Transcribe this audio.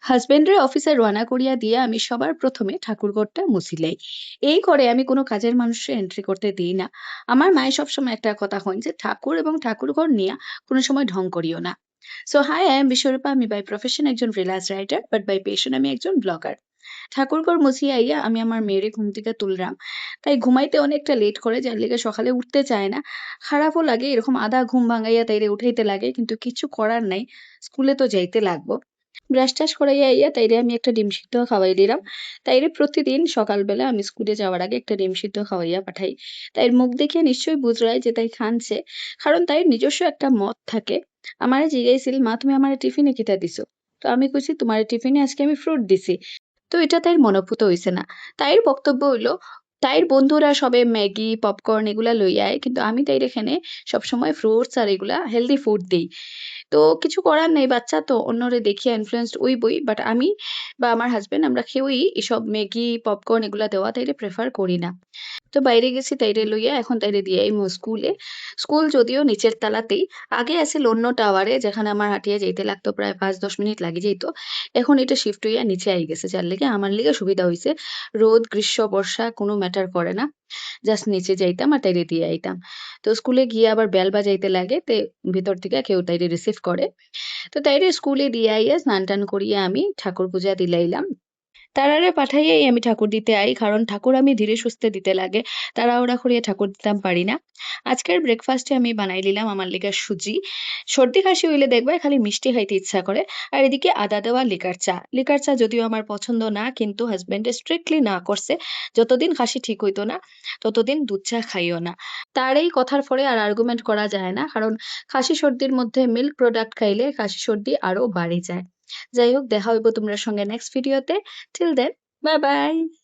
হাজবেন্ডের অফিসে রওনা করিয়া দিয়া আমি সবার প্রথমে ঠাকুরঘরটা মুছিলাই। এই করে আমি কোনো কাজের মানুষে এন্ট্রি করতে দিই না। আমার মায়ে সবসময় একটা কথা কন যে ঠাকুর এবং ঠাকুরঘর নিয়া কোনো সময় ঢং করিও না। So hi, I am Bishwarupa. আমি বাই প্রফেশন একজন freelance writer, but by passion আমি একজন ব্লগার। ঠাকুরঘর মুছিয়া আইয়া আমি আমার মেয়েরে ঘুম থেকে তুললাম। তাই ঘুমাইতে অনেকটা লেট করে, যার লিগে সকালে উঠতে চায় না। খারাপও লাগে, এরকম আধা ঘুম ভাঙাইয়া তাইরে উঠাইতে লাগে, কিন্তু কিছু করার নাই। স্কুলে তো যাইতে লাগবো। ব্রাশ-টাশ করাইয়া আইয়া তাইরে আমি একটা ডিম সিদ্ধ খাওয়াই দিলাম। তাইরে প্রতিদিন সকালবেলা আমি স্কুলে যাওয়ার আগে একটা ডিম সিদ্ধ খাওয়াইয়া পাঠাই। তাইর মুখ দেখিয়া নিশ্চয়ই বুঝলাই যে তাই খানছে। কারণ তাইর নিজস্ব একটা মত থাকে। আমারে জিজ্ঞাইছিল, "মা, তুমি আমারে টিফিনে কিটা দিছো?" তো আমি কইছি, "তোমারে টিফিনে আজকে আমি ফ্রুট দিছি।" তো এটা তাইর মনোভূত হইছে না। তাইর বক্তব্য হইলো, তাইর বন্ধুরা সবে ম্যাগি, পপকর্ন এগুলা লইয়া আয়। কিন্তু আমি তাইর এখানে সবসময় ফ্রুটস আর এগুলা হেলথি ফুড দেই। তো কিছু করার নেই, বাচ্চা তো অন্যরে দেখিয়া ইনফ্লুয়েন্সড হইবই। বাট আমি বা আমার হাসব্যান্ড আমরা কেউই এসব ম্যাগি, পপকর্ন এগুলা দেওয়া তাইরে প্রেফার করি না। তো বাইরে গেছি তাইরে লইয়া, এখন তাইরে দিয়ে আইমু স্কুলে। স্কুল যদিও নিচের তলাতেই। আগে আছিল অন্য টাওয়ারে, যেখানে আমার হাঁটিয়া যাইতে লাগতো, প্রায় ৫-১০ মিনিট লাগি যাইত। এখন এটা শিফট হইয়া নিচে আই গেছে, যার লিগে আমার লিগে সুবিধা হইছে। রোদ, গ্রীষ্ম, বর্ষা কোনো ম্যাটার করে না। জাস্ট নিচে যাইতাম আর তাইরে দিয়ে আইতাম। তো স্কুলে গিয়ে আবার বেল বাজাইতে লাগে, তে ভিতর থেকে কেউ তাইরে রিসিভ করে। তো তাইরে স্কুলে দিয়ে আইয়া স্নান-টান করিয়া আমি ঠাকুর পূজা দিলাইলাম। তারারে পাঠাইয়াই আমি ঠাকুর দিতে আই। কারণ ঠাকুর আমি ধীরে সুস্থে দিতে লাগে। তাড়াহুড়া করিয়া ঠাকুর দিতাম পারি না। আজকের ব্রেকফাস্টে আমি বানাই লিলাম আমার লিগা সুজি। সর্দি কাশি হইলে দেখবা খালি মিষ্টি খাইতে ইচ্ছা করে। আর এদিকে আদা দেওয়া লিকার চা। লিকার চা যদিও আমার পছন্দ না, কিন্তু হাসব্যান্ডে স্ট্রিক্টলি না করছে। যতদিন কাশি ঠিক হইতো না, ততদিন দুধ চা খাইও না। তার এই কথার ফলে আর আর্গুমেন্ট করা যায় না। কারণ কাশি সর্দির মধ্যে মিল্ক প্রোডাক্ট খাইলে কাশি সর্দি আরো বাড়ে যায়। যাই হোক, দেখা হইব তোমরা সঙ্গে নেক্সট ভিডিওতে। Till then, bye bye.